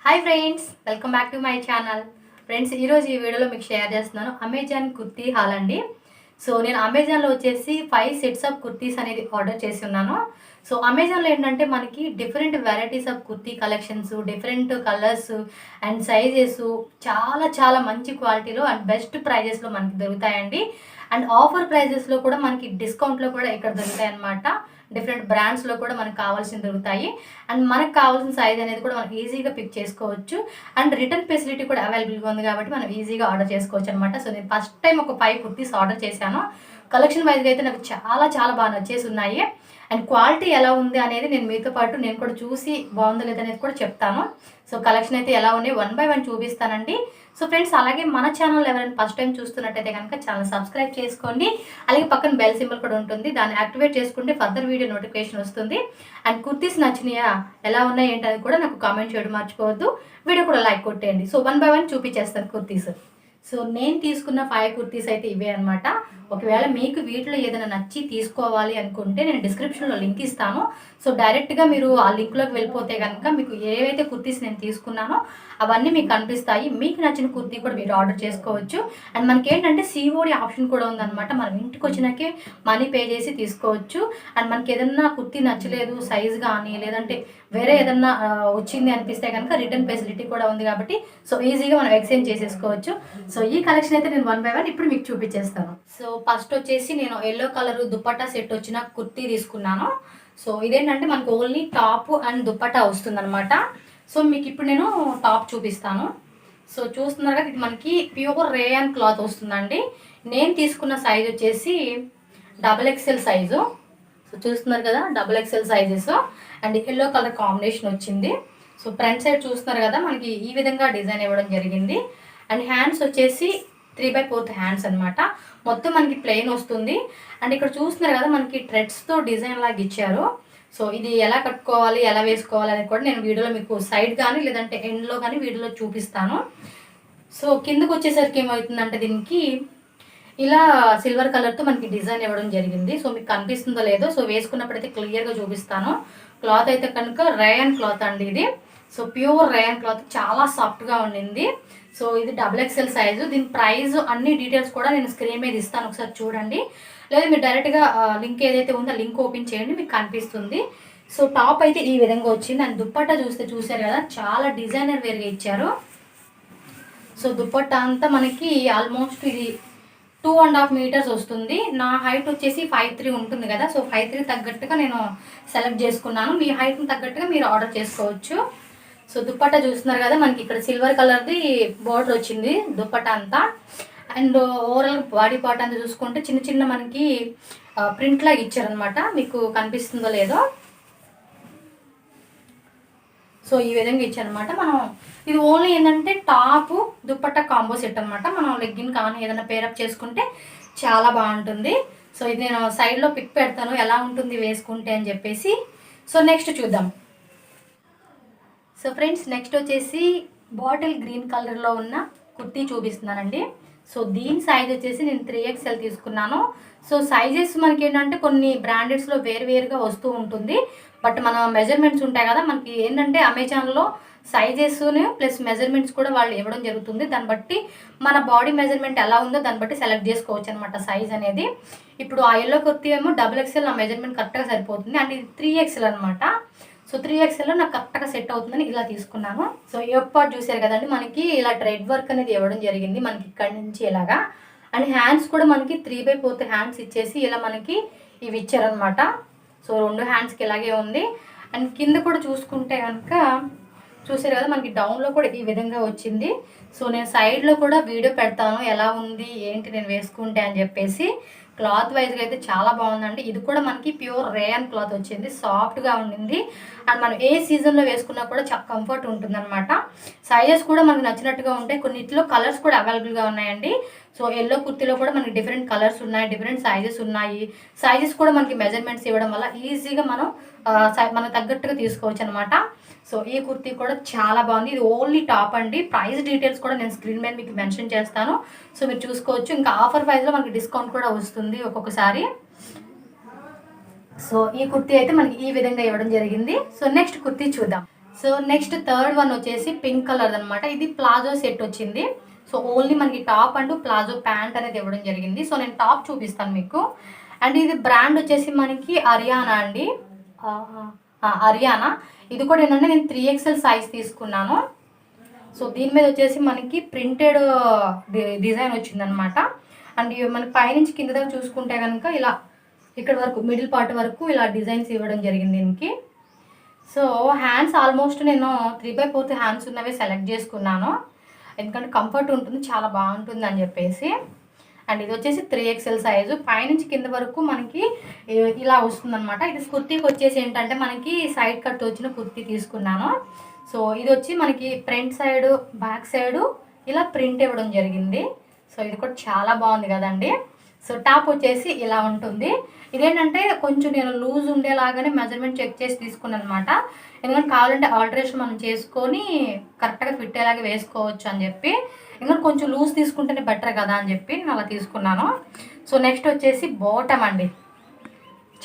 Hi friends, welcome back to my channel. Friends, ఈరోజు ఈ వీడియోలో మీకు షేర్ చేస్తున్నాను అమెజాన్ కుర్తీ హాల్ అండి. సో నేను అమెజాన్లో వచ్చేసి 5 సెట్స్ ఆఫ్ కుర్తీస్ అనేది ఆర్డర్ చేసి ఉన్నాను. సో అమెజాన్లో ఏంటంటే మనకి different varieties of kurti collections, different colours and sizes చాలా చాలా మంచి క్వాలిటీలో అండ్ బెస్ట్ ప్రైజెస్లో మనకి దొరుకుతాయండి. అండ్ ఆఫర్ ప్రైజెస్లో కూడా మనకి డిస్కౌంట్లో కూడా ఇక్కడ దొరుకుతాయి అన్నమాట. డిఫరెంట్ బ్రాండ్స్లో కూడా మనకు కావాల్సినవి దొరుకుతాయి. అండ్ మనకు కావాల్సిన సైజ్ అనేది కూడా మనం ఈజీగా పిక్ చేసుకోవచ్చు. అండ్ రిటర్న్ ఫెసిలిటీ కూడా అవైలబుల్గా ఉంది కాబట్టి మనం ఈజీగా ఆర్డర్ చేసుకోవచ్చు అనమాట. సో నేను ఫస్ట్ టైం ఒక 5 కుర్తీస్ ఆర్డర్ చేశాను. కలెక్షన్ వైజ్గా అయితే నాకు చాలా చాలా బాగా నచ్చేసి ఉన్నాయి. అండ్ క్వాలిటీ ఎలా ఉంది అనేది నేను మీతో పాటు నేను కూడా చూసి బాగుందో లేదనేది కూడా చెప్తాను. సో కలెక్షన్ అయితే ఎలా ఉన్నాయి 1 by 1 చూపిస్తానండి. సో ఫ్రెండ్స్, అలాగే మన ఛానల్ ఎవరైనా ఫస్ట్ టైం చూస్తున్నట్టయితే కనుక ఛానల్ సబ్స్క్రైబ్ చేసుకోండి. అలాగే పక్కన బెల్ సింబల్ కూడా ఉంటుంది, దాన్ని యాక్టివేట్ చేసుకుంటే ఫర్దర్ వీడియో నోటిఫికేషన్ వస్తుంది. అండ్ కుర్తీస్ నచ్చినాయా, ఎలా ఉన్నాయి ఏంటది కూడా నాకు కామెంట్ చేయడం మర్చిపోవద్దు. వీడియో కూడా లైక్ కొట్టేయండి. సో 1 by 1 చూపించేస్తాను కుర్తీస్. సో నేను తీసుకున్న 5 కుర్తీస్ అయితే ఇవే అనమాట. ఒకవేళ మీకు వీటిలో ఏదైనా నచ్చి తీసుకోవాలి అనుకుంటే నేను డిస్క్రిప్షన్లో లింక్ ఇస్తాను. సో డైరెక్ట్గా మీరు ఆ లింక్లోకి వెళ్ళిపోతే కనుక మీకు ఏవైతే కుర్తీస్ నేను తీసుకున్నానో అవన్నీ మీకు కనిపిస్తాయి. మీకు నచ్చిన కుర్తీ కూడా మీరు ఆర్డర్ చేసుకోవచ్చు. అండ్ మనకి ఏంటంటే సిఓడి ఆప్షన్ కూడా ఉందన్నమాట. మనం ఇంటికి వచ్చినాకే మనీ పే చేసి తీసుకోవచ్చు. అండ్ మనకి ఏదన్నా కుర్తీ నచ్చలేదు సైజ్ కానీ, లేదంటే వేరే ఏదన్నా వచ్చింది అనిపిస్తే కనుక రిటర్న్ ఫెసిలిటీ కూడా ఉంది కాబట్టి సో ఈజీగా మనం ఎక్స్చేంజ్ చేసేసుకోవచ్చు. సో ఈ కలెక్షన్ అయితే నేను 1 by 1 ఇప్పుడు మీకు చూపించేస్తాను. సో ఫస్ట్ వచ్చేసి నేను ఎల్లో కలర్ దుపట్టా సెట్ వచ్చిన కుర్తీ తీసుకున్నాను. సో ఇదేంటంటే మనకు ఓన్లీ టాప్ అండ్ దుపట్టా వస్తుందన్నమాట. సో మీకు ఇప్పుడు నేను టాప్ చూపిస్తాను. సో చూస్తున్నారు కదా, ఇది మనకి ప్యూర్ రేయాన్ క్లాత్ వస్తుందండి. నేను తీసుకున్న సైజ్ వచ్చేసి XXL సైజు. సో చూస్తున్నారు కదా, XXL sizes and yellow colour combination వచ్చింది. సో ఫ్రంట్ సైడ్ చూస్తున్నారు కదా, మనకి ఈ విధంగా డిజైన్ ఇవ్వడం జరిగింది. అండ్ హ్యాండ్స్ వచ్చేసి 3/4 హ్యాండ్స్ అనమాట. మొత్తం మనకి ప్లెయిన్ వస్తుంది. అండ్ ఇక్కడ చూస్తున్నారు కదా, మనకి థ్రెడ్స్తో డిజైన్ లాగా ఇచ్చారు. సో ఇది ఎలా కట్టుకోవాలి, ఎలా వేసుకోవాలి అనేది కూడా నేను వీడియోలో మీకు సైడ్ కానీ లేదంటే ఎండ్లో కానీ వీడియోలో చూపిస్తాను. సో కిందకు వచ్చేసరికి ఏమవుతుందంటే దీనికి ఇలా సిల్వర్ కలర్తో మనకి డిజైన్ ఇవ్వడం జరిగింది. సో మీకు కనిపిస్తుందో లేదో, సో వేసుకున్నప్పుడైతే క్లియర్గా చూపిస్తాను. క్లాత్ అయితే కనుక రేయాన్ క్లాత్ అండి ఇది. సో ప్యూర్ రేయాన్ క్లాత్ చాలా సాఫ్ట్గా ఉండింది. సో ఇది XXL సైజు. దీని ప్రైస్ అన్ని డీటెయిల్స్ కూడా నేను స్క్రీన్ మీద ఇస్తాను, ఒకసారి చూడండి. లేదా మీరు డైరెక్ట్గా లింక్ ఏదైతే ఉందో లింక్ ఓపెన్ చేయండి, మీకు కనిపిస్తుంది. సో టాప్ అయితే ఈ విధంగా వచ్చింది. అండ్ దుప్పట్టా చూసారు కదా, చాలా డిజైనర్ వేర్గా ఇచ్చారు. సో దుప్పట్టా అంతా మనకి ఆల్మోస్ట్ ఇది 2.5 meters వస్తుంది. నా హైట్ వచ్చేసి 5'3" ఉంటుంది కదా. సో 5'3" తగ్గట్టుగా నేను సెలెక్ట్ చేసుకున్నాను. మీ హైట్ని తగ్గట్టుగా మీరు ఆర్డర్ చేసుకోవచ్చు. సో దుప్పట్టా చూస్తున్నారు కదా, మనకి ఇక్కడ సిల్వర్ కలర్ది బోర్డర్ వచ్చింది దుప్పట్టా అంతా. అండ్ ఓవరాల్ బాడీ పార్ట్ అంతా చూసుకుంటే చిన్న చిన్న మనకి ప్రింట్ లాగా ఇచ్చారనమాట. మీకు కనిపిస్తుందో లేదో. సో ఈ విధంగా ఇచ్చారనమాట. మనం ఇది ఓన్లీ ఏంటంటే టాప్ దుప్పట్టా కాంబో సెట్ అనమాట. మనం లెగ్గిన్ కానీ ఏదైనా పేరప్ చేసుకుంటే చాలా బాగుంటుంది. సో ఇది నేను సైడ్లో పిక్ పెడతాను ఎలా ఉంటుంది వేసుకుంటే అని చెప్పేసి. సో నెక్స్ట్ చూద్దాం. సో ఫ్రెండ్స్, నెక్స్ట్ వచ్చేసి బాటిల్ గ్రీన్ కలర్లో ఉన్న కుర్తీ చూపిస్తున్నానండి. సో దీని సైజ్ వచ్చేసి నేను 3XL తీసుకున్నాను. సో సైజెస్ మనకి ఏంటంటే కొన్ని బ్రాండెడ్స్లో వేరువేరుగా వస్తూ ఉంటుంది. బట్ మన మెజర్మెంట్స్ ఉంటాయి కదా, మనకి ఏంటంటే అమెజాన్లో సైజెస్ని ప్లస్ మెజర్మెంట్స్ కూడా వాళ్ళు ఇవ్వడం జరుగుతుంది. దాన్ని బట్టి మన బాడీ మెజర్మెంట్ ఎలా ఉందో దాన్ని బట్టి సెలెక్ట్ చేసుకోవచ్చు అనమాట సైజ్ అనేది. ఇప్పుడు ఆ ఎల్లో కుర్తీ ఏమో XXL నా మెజర్మెంట్ కరెక్ట్గా సరిపోతుంది. అండ్ ఇది 3XL అనమాట. సో 3XLలో నాకు కరెక్ట్గా సెట్ అవుతుందని ఇలా తీసుకున్నాను. సో ఈ పార్ట్ చూసారు కదండి, మనకి ఇలా థ్రెడ్ వర్క్ అనేది ఇవ్వడం జరిగింది మనకి ఇక్కడి నుంచి ఇలాగా. అండ్ హ్యాండ్స్ కూడా మనకి 3/4 హ్యాండ్స్ ఇచ్చేసి ఇలా మనకి ఇవి ఇచ్చారనమాట. సో 2 హ్యాండ్స్కి ఇలాగే ఉంది. అండ్ కింద కూడా చూసుకుంటే కనుక చూసారు కదా, మనకి డౌన్లో కూడా ఈ విధంగా వచ్చింది. సో నేను సైడ్లో కూడా వీడియో పెడతాను ఎలా ఉంది ఏంటి నేను వేసుకుంటే అని చెప్పేసి. క్లాత్ వైజ్గా అయితే చాలా బాగుందండి. ఇది కూడా మనకి ప్యూర్ రేయాన్ క్లాత్ వచ్చింది, సాఫ్ట్గా ఉండింది. అండ్ మనం ఏ సీజన్లో వేసుకున్నా కూడా చాలా కంఫర్ట్ ఉంటుందన్నమాట. సైజెస్ కూడా మనకు నచ్చినట్టుగా ఉంటాయి. కొన్నిట్లో కలర్స్ కూడా అవైలబుల్గా ఉన్నాయండి. సో ఎల్లో కుర్తీలో కూడా మనకి డిఫరెంట్ కలర్స్ ఉన్నాయి, డిఫరెంట్ సైజెస్ ఉన్నాయి. సైజెస్ కూడా మనకి మెజర్మెంట్స్ ఇవ్వడం వల్ల ఈజీగా మనం మనకు తగ్గట్టుగా తీసుకోవచ్చు అనమాట. సో ఈ కుర్తీ కూడా చాలా బాగుంది. ఇది ఓన్లీ టాప్ అండి. ప్రైస్ డీటెయిల్స్ కూడా నేను స్క్రీన్ మీద మీకు మెన్షన్ చేస్తాను. సో మీరు చూసుకోవచ్చు. ఇంకా ఆఫర్ ప్రైస్లో మనకి డిస్కౌంట్ కూడా వస్తుంది ఒక్కొక్కసారి. సో ఈ కుర్తీ అయితే మనకి ఈ విధంగా ఇవ్వడం జరిగింది. సో నెక్స్ట్ కుర్తీ చూద్దాం. సో నెక్స్ట్ థర్డ్ వన్ వచ్చేసి పింక్ కలర్ అనమాట. ఇది ప్లాజో సెట్ వచ్చింది. సో ఓన్లీ మనకి టాప్ అండ్ ప్లాజో ప్యాంట్ అనేది ఇవ్వడం జరిగింది. సో నేను టాప్ చూపిస్తాను మీకు. అండ్ ఇది బ్రాండ్ వచ్చేసి మనకి అరియానా అండి, అరియానా. ఇది కూడా ఏంటంటే నేను 3XL సైజ్ తీసుకున్నాను. సో దీని మీద వచ్చేసి మనకి ప్రింటెడ్ డిజైన్ వచ్చిందనమాట. అండ్ మనకి పైనుంచి కింద దగ్గర చూసుకుంటే కనుక ఇలా ఇక్కడ వరకు మిడిల్ పార్ట్ వరకు ఇలా డిజైన్స్ ఇవ్వడం జరిగింది దీనికి. సో హ్యాండ్స్ ఆల్మోస్ట్ నేను 3/4 హ్యాండ్స్ ఉన్నవే సెలెక్ట్ చేసుకున్నాను, ఎందుకంటే కంఫర్ట్ ఉంటుంది, చాలా బాగుంటుంది అని చెప్పేసి. అండ్ ఇది వచ్చేసి 3XL సైజు. పైనుంచి కింద వరకు మనకి ఇలా వస్తుందన్నమాట. ఇది కుర్తీకి వచ్చేసి ఏంటంటే మనకి సైడ్ కట్ వచ్చిన కుర్తీ తీసుకున్నాను. సో ఇది వచ్చి మనకి ఫ్రంట్ సైడ్ బ్యాక్ సైడు ఇలా ప్రింట్ ఇవ్వడం జరిగింది. సో ఇది కూడా చాలా బాగుంది కదండి. సో టాప్ వచ్చేసి ఇలా ఉంటుంది. ఇదేంటంటే కొంచెం నేను లూజ్ ఉండేలాగానే మెజర్మెంట్ చెక్ చేసి తీసుకున్నాను అనమాట. ఎందుకంటే కావాలంటే ఆల్టరేషన్ మనం చేసుకొని కరెక్ట్గా ఫిట్ అయ్యేలాగా వేసుకోవచ్చు అని చెప్పి, ఎందుకంటే కొంచెం లూజ్ తీసుకుంటేనే బెటర్ కదా అని చెప్పి నేను అలా తీసుకున్నాను. సో నెక్స్ట్ వచ్చేసి బాటమ్ అండి,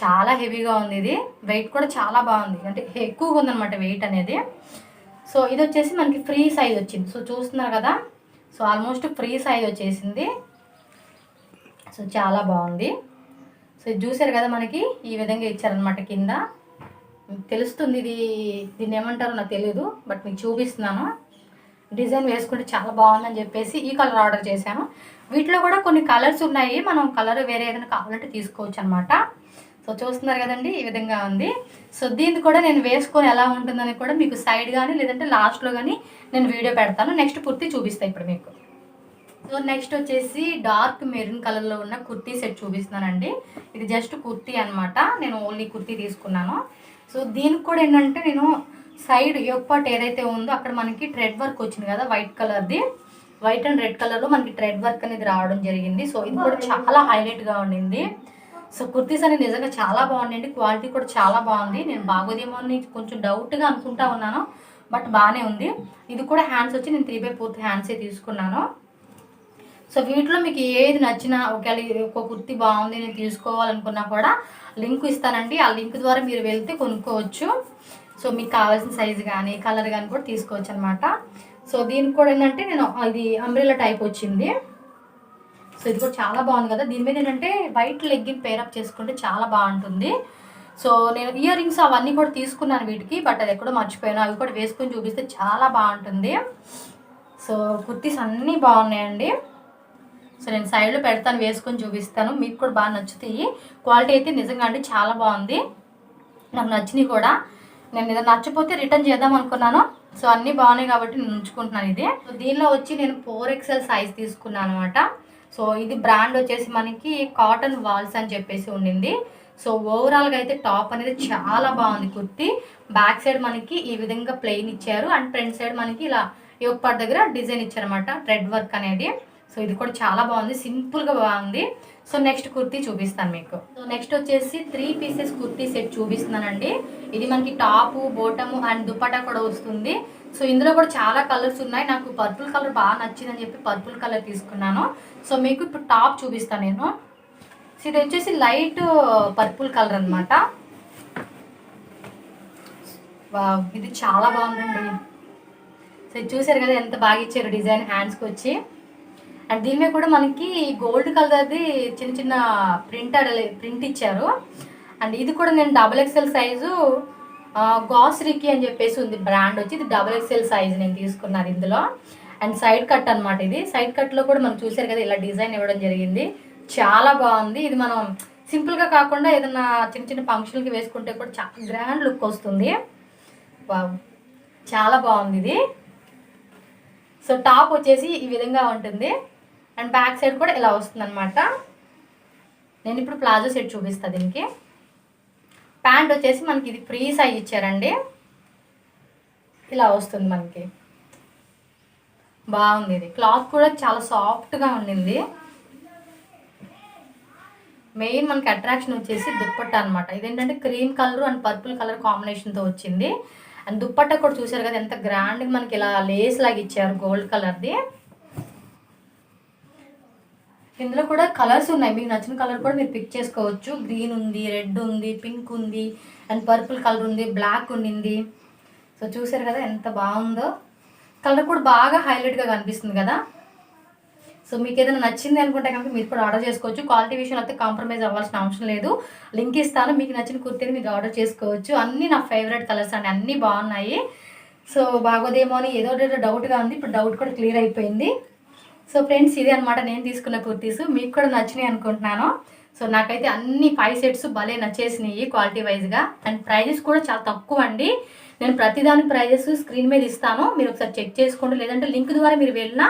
చాలా హెవీగా ఉంది. ఇది వెయిట్ కూడా చాలా బాగుంది, అంటే ఎక్కువగా ఉందన్నమాట వెయిట్ అనేది. సో ఇది వచ్చేసి మనకి ఫ్రీ సైజ్ వచ్చింది. సో చూస్తున్నారు కదా, సో ఆల్మోస్ట్ ఫ్రీ సైజ్ వచ్చేసింది. సో చాలా బాగుంది. సో ఇది చూసారు కదా, మనకి ఈ విధంగా ఇచ్చారనమాట. కింద తెలుస్తుంది, దీన్ని ఏమంటారో నాకు తెలియదు, బట్ మీకు చూపిస్తున్నాను. డిజైన్ వేసుకుంటే చాలా బాగుందని చెప్పేసి ఈ కలర్ ఆర్డర్ చేశాను. వీటిలో కూడా కొన్ని కలర్స్ ఉన్నాయి, మనం కలర్ వేరే ఏదైనా కావాలంటే తీసుకోవచ్చు అనమాట. సో చూస్తున్నారు కదండి, ఈ విధంగా ఉంది. సో దీన్ని కూడా నేను వేసుకొని ఎలా ఉంటుందని కూడా మీకు సైడ్ కానీ లేదంటే లాస్ట్లో కానీ నేను వీడియో పెడతాను. నెక్స్ట్ కుర్తీ చూపిస్తాను ఇప్పుడు మీకు. సో నెక్స్ట్ వచ్చేసి డార్క్ మెరూన్ కలర్లో ఉన్న కుర్తీ సెట్ చూపిస్తున్నానండి. ఇది జస్ట్ కుర్తీ అనమాట, నేను ఓన్లీ కుర్తీ తీసుకున్నాను. సో దీనికి కూడా ఏంటంటే నేను సైడ్ యోక్ పార్ట్ ఏదైతే ఉందో అక్కడ మనకి థ్రెడ్ వర్క్ వచ్చింది కదా, వైట్ కలర్ది, వైట్ అండ్ రెడ్ కలర్లో మనకి థ్రెడ్ వర్క్ అనేది రావడం జరిగింది. సో ఇది కూడా చాలా హైలైట్గా ఉండింది. సో కుర్తీస్ అనేది నిజంగా చాలా బాగుండండి, క్వాలిటీ కూడా చాలా బాగుంది. నేను బాగోదేమో అని కొంచెం డౌట్గా అనుకుంటా ఉన్నాను, బట్ బాగానే ఉంది. ఇది కూడా హ్యాండ్స్ వచ్చి నేను 3/4 హ్యాండ్సే తీసుకున్నాను. సో వీటిలో మీకు ఏది నచ్చినా, ఒకవేళ ఒక కుర్తీ బాగుంది నేను తీసుకోవాలనుకున్నా కూడా లింక్ ఇస్తానండి, ఆ లింక్ ద్వారా మీరు వెళ్తే కొనుక్కోవచ్చు. సో మీకు కావాల్సిన సైజు కానీ కలర్ కానీ కూడా తీసుకోవచ్చు అనమాట. సో దీనికి కూడా ఏంటంటే నేను ఇది అంబ్రెల్లా టైప్ వచ్చింది. సో ఇది కూడా చాలా బాగుంది కదా. దీని మీద ఏంటంటే వైట్ లెగ్గిన్ పేరప్ చేసుకుంటే చాలా బాగుంటుంది. సో నేను ఇయర్ రింగ్స్ అవన్నీ కూడా తీసుకున్నాను వీటికి, బట్ అది ఎక్కడో మర్చిపోయాను, అవి కూడా వేసుకొని చూపిస్తే చాలా బాగుంటుంది. సో కుర్తీస్ అన్నీ బాగున్నాయండి. సో నేను సైడ్లో పెడతాను, వేసుకొని చూపిస్తాను, మీకు కూడా బాగా నచ్చుతాయి. క్వాలిటీ అయితే నిజంగా అండి చాలా బాగుంది, నాకు నచ్చినాయి కూడా. నేను ఏదైనా నచ్చపోతే రిటర్న్ చేద్దాం అనుకున్నాను. సో అన్నీ బాగున్నాయి కాబట్టి నేను ఉంచుకుంటున్నాను ఇది. సో దీనిలో వచ్చి నేను 4XL సైజ్ తీసుకున్నాను అనమాట. సో ఇది బ్రాండ్ వచ్చేసి మనకి కాటన్ వాల్స్ అని చెప్పేసి ఉండింది. సో ఓవరాల్గా అయితే టాప్ అనేది చాలా బాగుంది. కుర్తీ బ్యాక్ సైడ్ మనకి ఈ విధంగా ప్లెయిన్ ఇచ్చారు, అండ్ ఫ్రంట్ సైడ్ మనకి ఇలా యోక్ పార్ట్ దగ్గర డిజైన్ ఇచ్చారనమాట, థ్రెడ్ వర్క్ అనేది. సో ఇది కూడా చాలా బాగుంది, సింపుల్గా బాగుంది. సో నెక్స్ట్ కుర్తీ చూపిస్తాను మీకు. సో నెక్స్ట్ వచ్చేసి 3 పీసెస్ కుర్తీ సెట్ చూపిస్తున్నానండి. ఇది మనకి టాపు, బోటము అండ్ దుపట్టా కూడా వస్తుంది. సో ఇందులో కూడా చాలా కలర్స్ ఉన్నాయి, నాకు పర్పుల్ కలర్ బాగా నచ్చిందని చెప్పి పర్పుల్ కలర్ తీసుకున్నాను. సో మీకు ఇప్పుడు టాప్ చూపిస్తాను నేను. సో ఇది వచ్చేసి లైట్ పర్పుల్ కలర్ అనమాట. వావ్, ఇది చాలా బాగుందండి. సో ఇది చూసారు కదా ఎంత బాగా ఇచ్చారు డిజైన్ హ్యాండ్స్కి వచ్చి. అండ్ దీని మీద కూడా మనకి గోల్డ్ కలర్ది చిన్న చిన్న ప్రింట్ ఇచ్చారు. అండ్ ఇది కూడా నేను XXL సైజు గాస్రికి అని చెప్పేసి ఉంది బ్రాండ్ వచ్చి, ఇది XXL సైజ్ నేను తీసుకున్నాను ఇందులో. అండ్ సైడ్ కట్ అనమాట. ఇది సైడ్ కట్లో కూడా మనం చూసారు కదా ఇలా డిజైన్ ఇవ్వడం జరిగింది, చాలా బాగుంది. ఇది మనం సింపుల్గా కాకుండా ఏదైనా చిన్న చిన్న ఫంక్షన్కి వేసుకుంటే కూడా చాలా గ్రాండ్ లుక్ వస్తుంది. వావ్, చాలా బాగుంది ఇది. సో టాప్ వచ్చేసి ఈ విధంగా ఉంటుంది, అండ్ బ్యాక్ సైడ్ కూడా ఇలా వస్తుంది అనమాట. నేను ఇప్పుడు ప్లాజో సెట్ చూపిస్తాను. దీనికి ప్యాంట్ వచ్చేసి మనకి ఇది ఫ్రీ సైజ్ ఇచ్చారండి, ఇలా వస్తుంది మనకి. బాగుంది, ఇది క్లాత్ కూడా చాలా సాఫ్ట్గా ఉండింది. మెయిన్ మనకి అట్రాక్షన్ వచ్చేసి దుప్పట్టా అనమాట. ఇదేంటంటే cream colour and purple colour కాంబినేషన్తో వచ్చింది. అండ్ దుప్పట్టా కూడా చూసారు కదా ఎంత గ్రాండ్గా మనకి ఇలా లేస్ లాగా ఇచ్చారు గోల్డ్ కలర్ది. ఇందులో కూడా కలర్స్ ఉన్నాయి, మీకు నచ్చిన కలర్ కూడా మీరు పిక్ చేసుకోవచ్చు. గ్రీన్ ఉంది, రెడ్ ఉంది, పింక్ ఉంది, అండ్ పర్పుల్ కలర్ ఉంది, బ్లాక్ ఉండింది. సో చూసారు కదా ఎంత బాగుందో, కలర్ కూడా బాగా హైలైట్గా కనిపిస్తుంది కదా. సో మీకు ఏదైనా నచ్చింది అనుకుంటే కనుక మీరు కూడా ఆర్డర్ చేసుకోవచ్చు. క్వాలిటీ విషయంలో అయితే కాంప్రమైజ్ అవ్వాల్సిన అవసరం లేదు. లింక్ ఇస్తాను, మీకు నచ్చిన కుర్తీని మీరు ఆర్డర్ చేసుకోవచ్చు. అన్నీ నా ఫేవరెట్ కలర్స్ అండి, అన్నీ బాగున్నాయి. సో బాగోదేమో అని ఏదో డౌట్గా ఉంది, ఇప్పుడు డౌట్ కూడా క్లియర్ అయిపోయింది. సో ఫ్రెండ్స్ ఇదే అనమాట నేను తీసుకున్న కుర్తీస్, మీకు కూడా నచ్చినాయి అనుకుంటున్నాను. సో నాకైతే అన్ని 5 సెట్స్ భలే నచ్చేసినాయి క్వాలిటీ వైజ్గా. అండ్ ప్రైజెస్ కూడా చాలా తక్కువ అండి. నేను ప్రతిదాని ప్రైజెస్ స్క్రీన్ మీద ఇస్తాను, మీరు ఒకసారి చెక్ చేసుకోండి. లేదంటే లింక్ ద్వారా మీరు వెళ్ళినా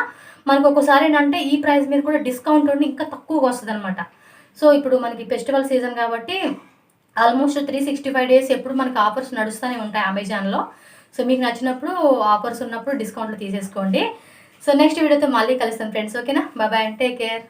మనకు ఒక్కోసారి ఏంటంటే ఈ ప్రైస్ మీద కూడా డిస్కౌంట్ ఉండి ఇంకా తక్కువగా వస్తుంది అనమాట. సో ఇప్పుడు మనకి ఫెస్టివల్ సీజన్ కాబట్టి ఆల్మోస్ట్ 365 డేస్ ఎప్పుడు మనకి ఆఫర్స్ నడుస్తూనే ఉంటాయి అమెజాన్లో. సో మీకు నచ్చినప్పుడు ఆఫర్స్ ఉన్నప్పుడు డిస్కౌంట్లు తీసేసుకోండి. సో నెక్స్ట్ వీడియోతో మళ్ళీ కలుస్తాను ఫ్రెండ్స్. ఓకేనా, బాయ్ అండ్ టేక్ కేర్.